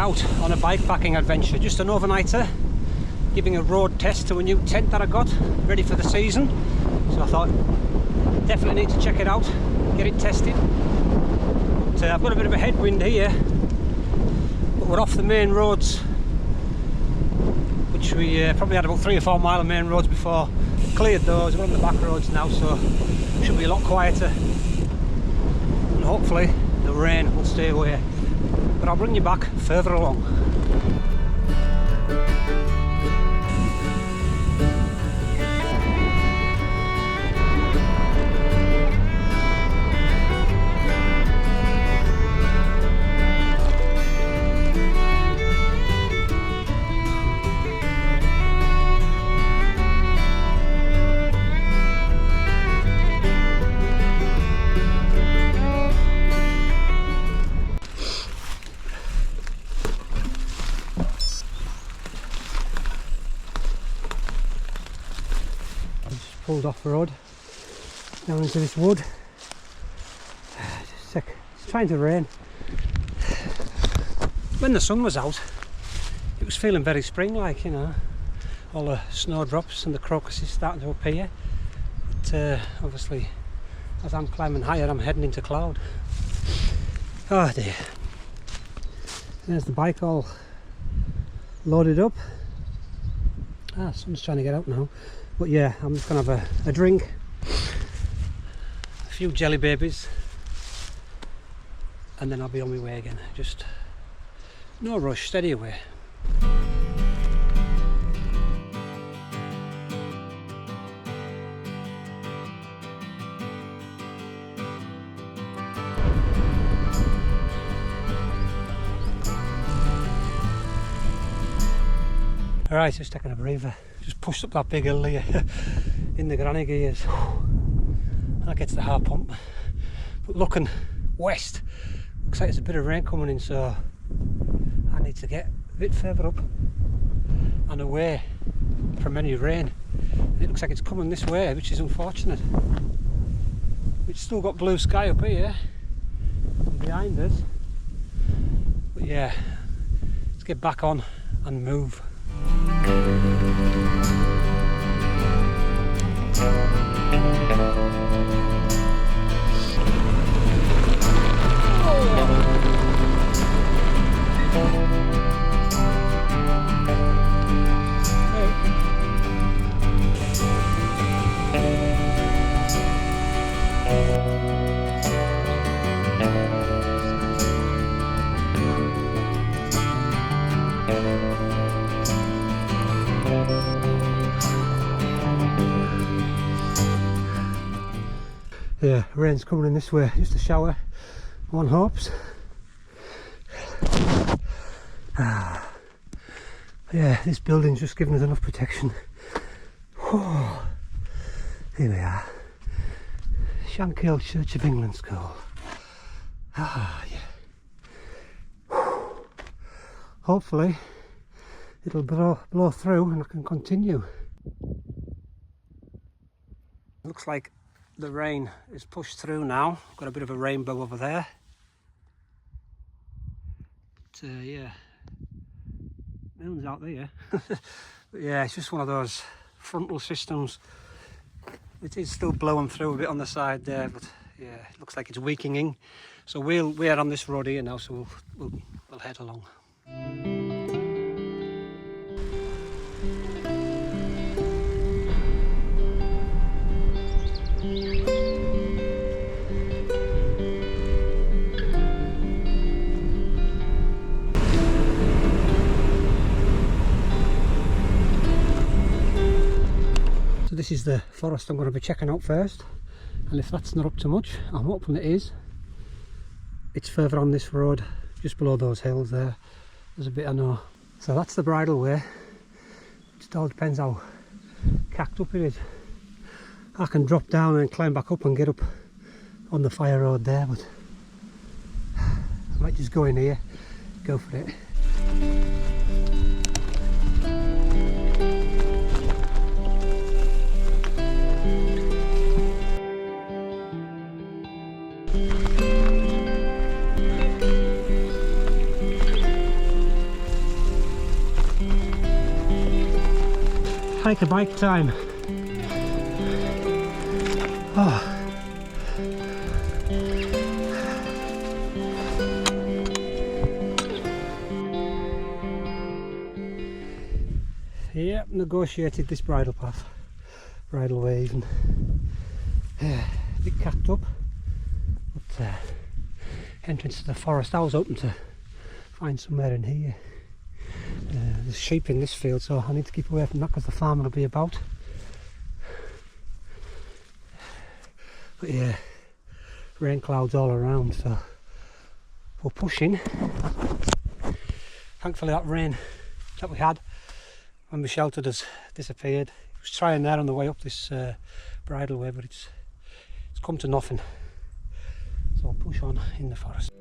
out on a bikepacking adventure, just an overnighter, giving a road test to a new tent that I got, ready for the season. So I thought, definitely need to check it out, get it tested. But I've got a bit of a headwind here, but we're off the main roads, which we probably had about 3 or 4 mile of main roads before. Cleared those, we're on the back roads now, so should be a lot quieter. And hopefully the rain will stay away. But I'll bring you back further along. Pulled off the road down into this wood. Just sick. It's trying to rain. When the sun was out, it was feeling very spring-like, you know. All the snowdrops and the crocuses starting to appear. But obviously, as I'm climbing higher, I'm heading into cloud. Oh dear. There's the bike all loaded up. Sun's trying to get out now. But yeah, I'm just going to have a drink, a few jelly babies, and then I'll be on my way again. Just no rush, steady away. Alright, just taking a breather. Just pushed up that big hill here in the granny gears. That gets the heart pump. But looking west, looks like there's a bit of rain coming in, so I need to get a bit further up and away from any rain. And it looks like it's coming this way, which is unfortunate. We've still got blue sky up here and behind us. But yeah, let's get back on and move. Yeah, rain's coming in this way, just a shower, one hopes. Yeah, this building's just given us enough protection. Oh, here we are, Newcastle Church of England School. Yeah. Hopefully it'll blow through and I can continue. Looks like the rain is pushed through now. Got a bit of a rainbow over there. But yeah, moon's out there. But yeah, it's just one of those frontal systems. It is still blowing through a bit on the side there, but yeah, it looks like it's weakening. So we're on this road here now, so we'll head along. This is the forest I'm going to be checking out first, and if that's not up to much, I'm hoping it is. It's further on this road, just below those hills there. There's a bit I know. So that's the bridle way. It all depends how cacked up it is. I can drop down and climb back up and get up on the fire road there, but I might just go in here, go for it. Hike a bike time. Oh. Yep, negotiated this bridle path, bridle way even. A bit cacked up, but entrance to the forest. I was hoping to find somewhere in here. There's sheep in this field, so I need to keep away from that because the farmer will be about. But yeah, rain clouds all around, so we're pushing. Thankfully that rain that we had when we sheltered has disappeared. I was trying there on the way up this bridle way, but it's come to nothing. So I'll push on in the forest.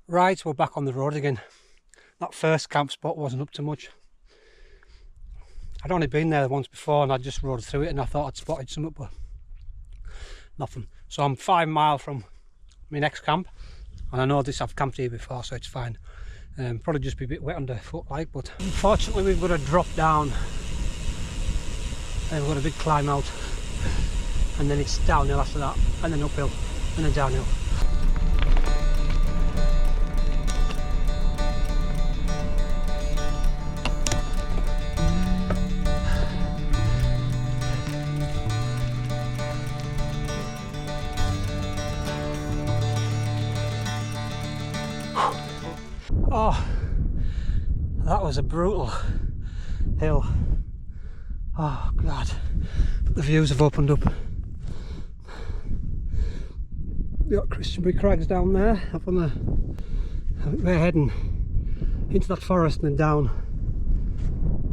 Right, we're back on the road again. That first camp spot wasn't up to much. I'd only been there once before and I just rode through it and I thought I'd spotted something, but nothing. So I'm 5 miles from my next camp, and I know this, I've camped here before, so it's fine. Probably just be a bit wet underfoot like, but unfortunately we've got to drop down and we've got a big climb out, and then it's downhill after that, and then uphill, and then downhill. Oh, that was a brutal hill. Oh God, but the views have opened up. We've got Christianbury Crags down there, up on the, we're heading into that forest and then down.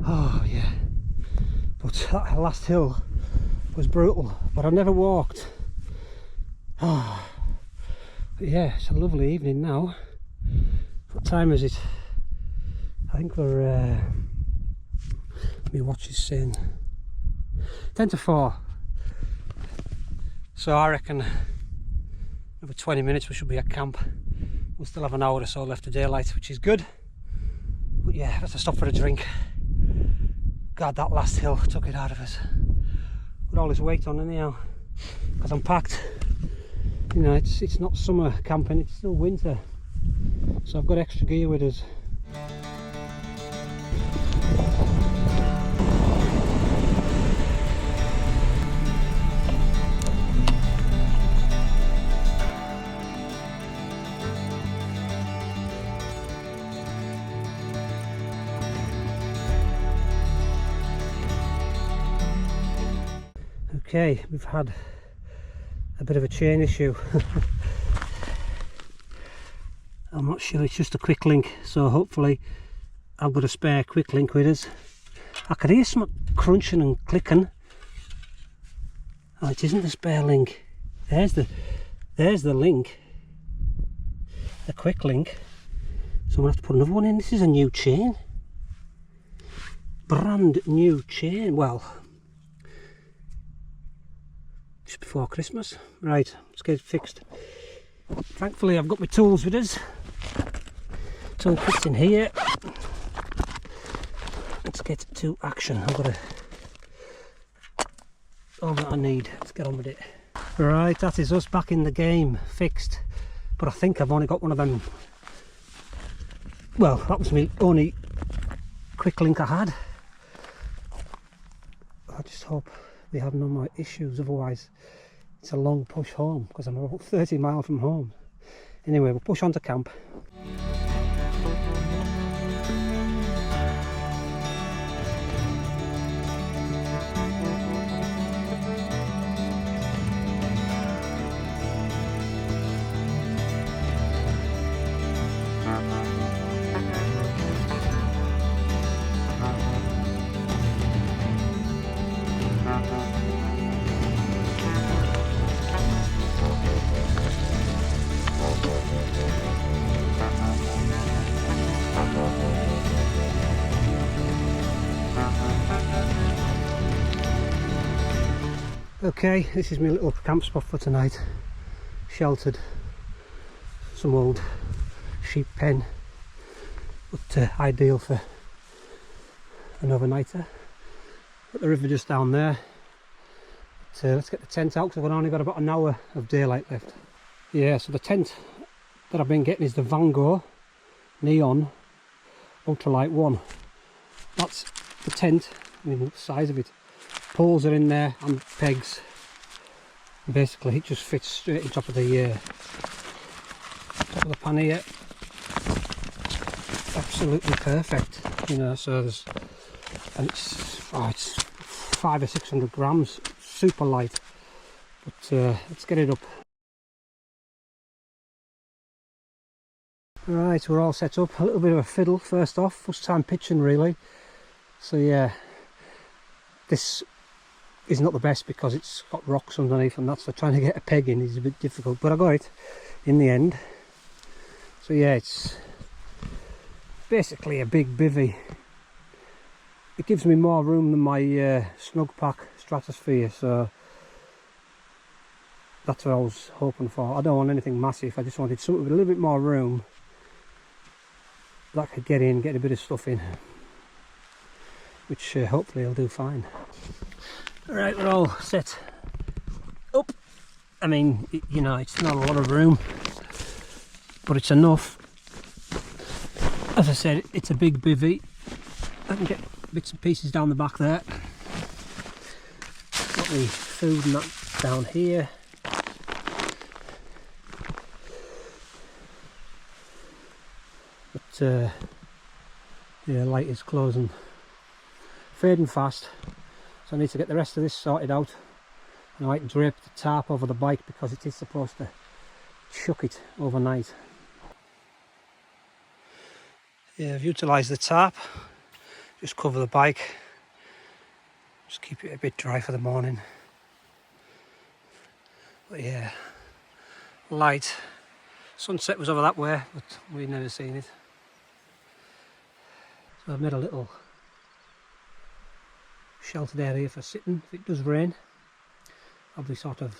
Oh yeah, but that last hill was brutal, but I never walked. Oh, but yeah, it's a lovely evening now. What time is it? I think we're, let me watch this saying 10 to 4. So I reckon over 20 minutes we should be at camp. We'll still have an hour or so left of daylight, which is good. But yeah, let's stop for a drink. God, that last hill took it out of us. With all this weight on anyhow, because I'm packed. You know, it's not summer camping, it's still winter. So I've got extra gear with us. Okay, we've had a bit of a chain issue. I'm not sure, it's just a quick link, so hopefully I've got a spare quick link with us. I could hear some crunching and clicking. Oh, it isn't the spare link. There's the link, the quick link. So I'm gonna have to put another one in. This is a new chain, brand new chain. Well, just before Christmas. Right, let's get it fixed. Thankfully I've got my tools with us. So it's in here. Let's get to action. I've got all that I need. Let's get on with it. Right, that is us back in the game, fixed. But I think I've only got one of them. Well, that was my only quick link I had. I just hope we have no more issues, otherwise it's a long push home because I'm about 30 miles from home. Anyway, we'll push on to camp. Okay, this is my little camp spot for tonight. Sheltered, some old sheep pen, but ideal for an overnighter. Got the river just down there. But, let's get the tent out because I've only got about an hour of daylight left. Yeah, so the tent that I've been getting is the Vango Neon Ultralight 1. That's the tent. I mean, look at the size of it. Poles are in there and pegs. And basically it just fits straight on top of the pannier. Absolutely perfect, you know. So there's, and it's 500 or 600 grams, super light. But let's get it up. Right, we're all set up. A little bit of a fiddle first off, first time pitching really. So yeah, this is not the best because it's got rocks underneath, and that's for trying to get a peg in is a bit difficult, but I got it in the end. So yeah, it's basically a big bivvy. It gives me more room than my snug pack Stratosphere, so that's what I was hoping for. I don't want anything massive, I just wanted something with a little bit more room that I could get in, get a bit of stuff in, which hopefully I'll do fine. Alright, we're all set up. I mean, you know, it's not a lot of room, but it's enough. As I said, it's a big bivvy. I can get bits and pieces down the back there. Got the food and that down here. But yeah, light is closing, fading fast. So I need to get the rest of this sorted out, and I might drape the tarp over the bike because it is supposed to chuck it overnight. Yeah, I've utilised the tarp, just cover the bike, just keep it a bit dry for the morning. But yeah, light. Sunset was over that way, but we'd never seen it. So I've made a little sheltered area for sitting. If it does rain, I'll be sort of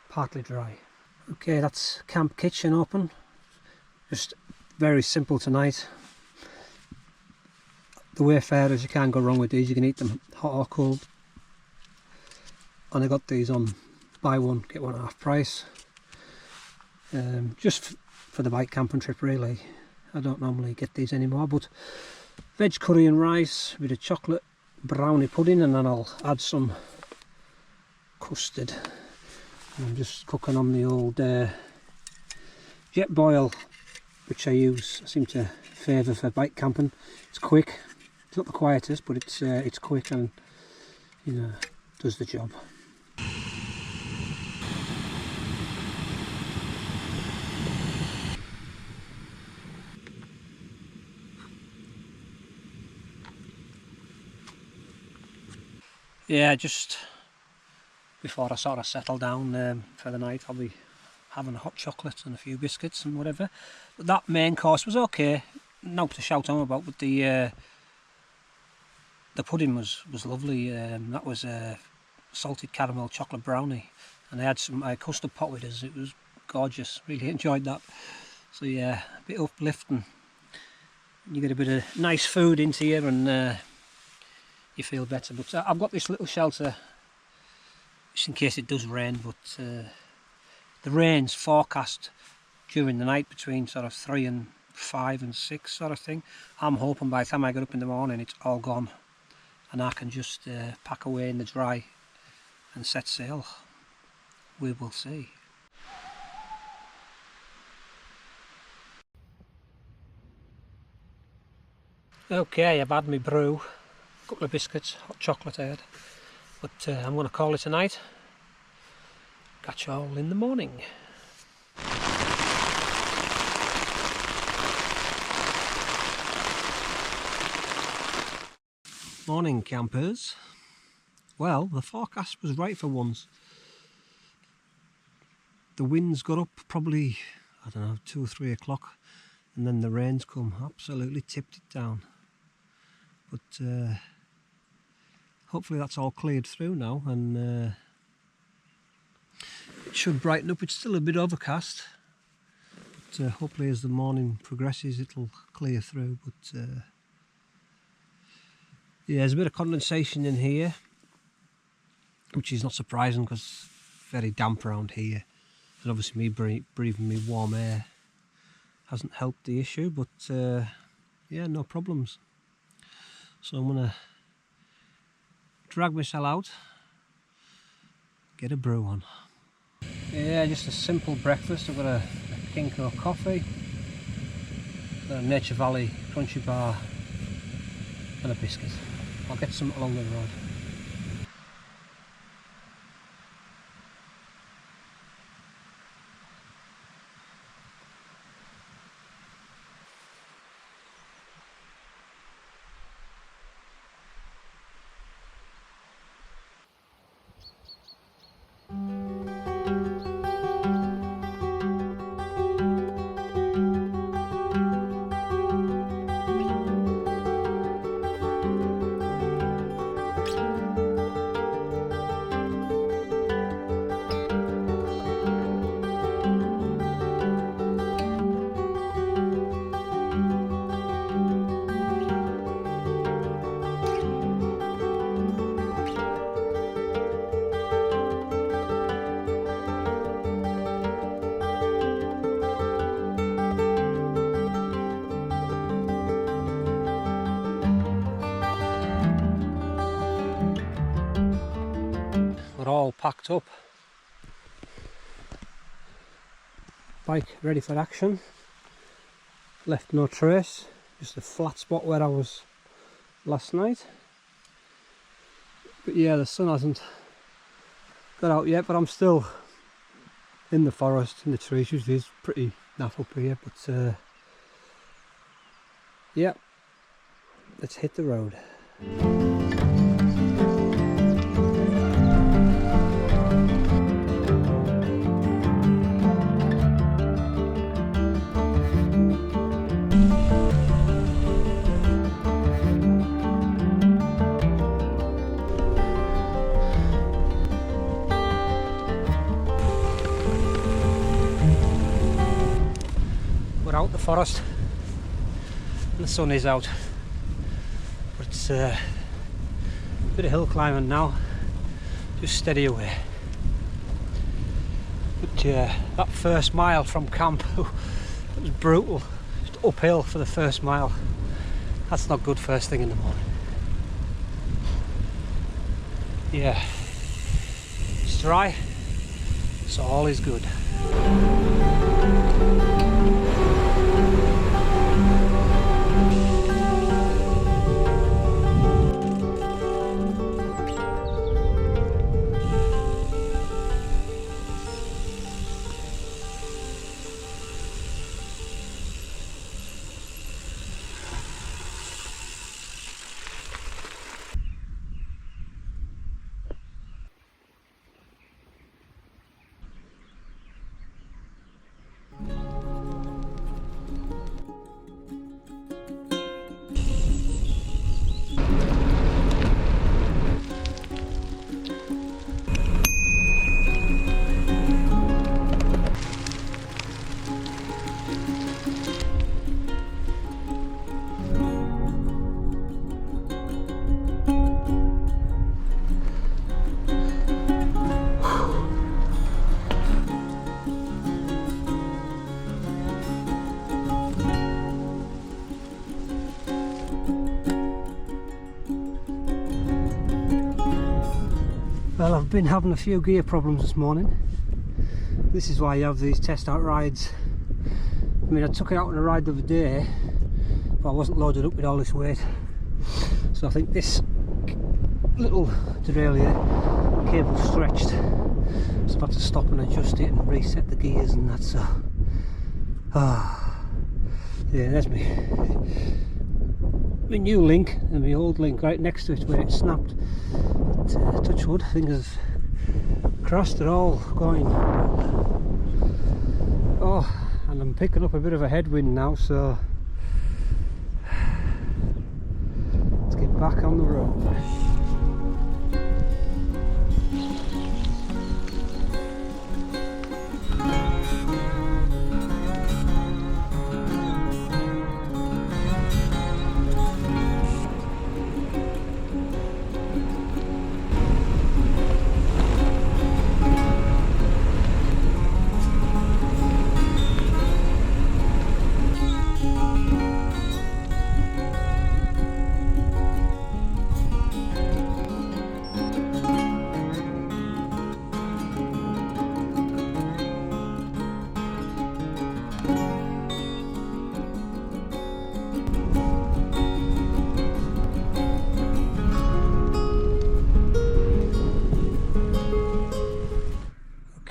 partly dry. Okay, that's camp kitchen open. Just very simple tonight. The Wayfarers, you can't go wrong with these. You can eat them hot or cold. And I got these on buy one get one half price. Just for the bike camping trip really. I don't normally get these anymore, but veg curry and rice, a bit of chocolate brownie pudding, and then I'll add some custard. And I'm just cooking on the old jet boil, which I seem to favour for bike camping. It's quick, it's not the quietest, but it's quick and, you know, does the job. Yeah, just before I sort of settle down for the night, I'll be having a hot chocolate and a few biscuits and whatever. But that main course was okay, no to shout on about, but the pudding was lovely. That was a salted caramel chocolate brownie, and I had some custard pot with us. It was gorgeous, really enjoyed that. So yeah, a bit uplifting. You get a bit of nice food into you and you feel better. But I've got this little shelter just in case it does rain, but the rain's forecast during the night between sort of 3 and 5 and 6 sort of thing. I'm hoping by the time I get up in the morning it's all gone and I can just pack away in the dry and set sail. We will see. Okay, I've had my brew, a couple of biscuits, hot chocolate I had, but I'm going to call it a night. Catch you all in the morning. Morning campers. Well, the forecast was right for once. The winds got up probably, I don't know, 2 or 3 o'clock, and then the rain's come, absolutely tipped it down. But hopefully that's all cleared through now, and it should brighten up. It's still a bit overcast, but hopefully as the morning progresses it'll clear through. But yeah, there's a bit of condensation in here, which is not surprising because it's very damp around here, and obviously me breathing me warm air hasn't helped the issue, but yeah, no problems. So I'm gonna drag myself out, get a brew on. Yeah, just a simple breakfast. I've got a Kinko coffee, got a Nature Valley crunchy bar and a biscuit. I'll get some along the road. We're all packed up, bike ready for action, left no trace, just a flat spot where I was last night. But yeah, the sun hasn't got out yet, but I'm still in the forest, in the trees. Usually it's pretty naff up here, but yeah, let's hit the road. We're out the forest and the sun is out, but it's a bit of hill climbing now, just steady away. But that first mile from camp, it was brutal, just uphill for the first mile. That's not good first thing in the morning. Yeah, it's dry, so all is good. Well, I've been having a few gear problems this morning. This is why you have these test out rides. I mean, I took it out on a ride the other day, but I wasn't loaded up with all this weight. So I think this little derailleur cable stretched. So I've had to stop and adjust it and reset the gears and that. So, yeah, there's my new link and my old link right next to it where it snapped. But, touch wood, fingers crossed, they're all going. Oh, and I'm picking up a bit of a headwind now, so let's get back on the road.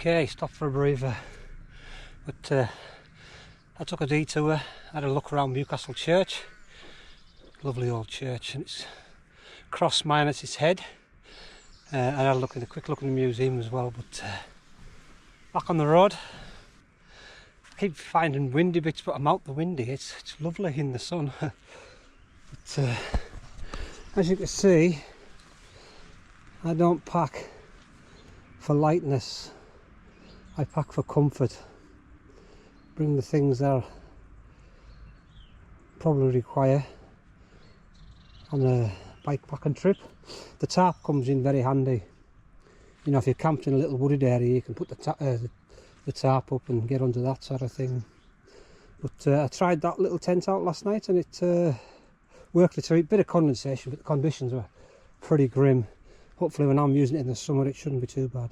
Okay, stopped for a breather, but I took a detour, had a look around Newcastle Church. Lovely old church, and it's cross minus its head. And I had a quick look in the museum as well, but back on the road. I keep finding windy bits, but I'm out the windy. It's lovely in the sun. But as you can see, I don't pack for lightness, I pack for comfort. Bring the things that I probably require on a bike packing trip. The tarp comes in very handy. You know, if you're camped in a little wooded area, you can put the tarp up and get under that sort of thing. But I tried that little tent out last night and it worked. It's a bit of condensation, but the conditions were pretty grim. Hopefully when I'm using it in the summer it shouldn't be too bad.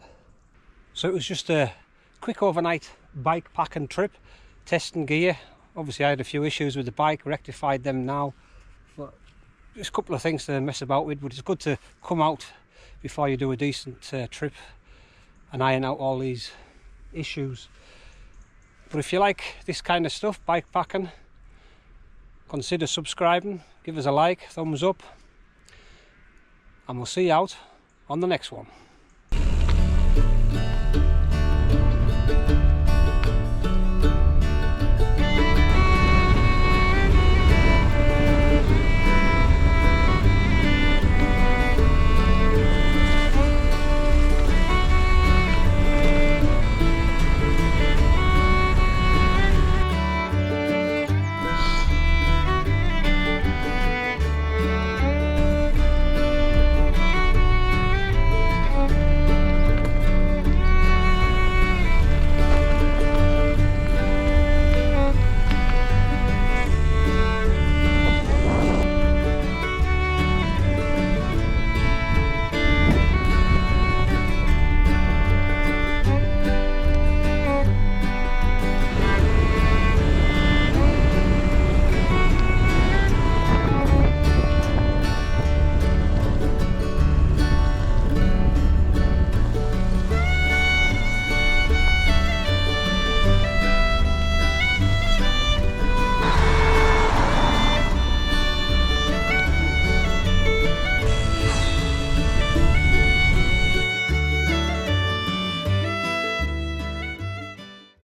So it was just a quick overnight bike packing trip, testing gear. Obviously I had a few issues with the bike, rectified them now. But just a couple of things to mess about with, but it's good to come out before you do a decent trip and iron out all these issues. But if you like this kind of stuff, bike packing, consider subscribing, give us a like, thumbs up, and we'll see you out on the next one.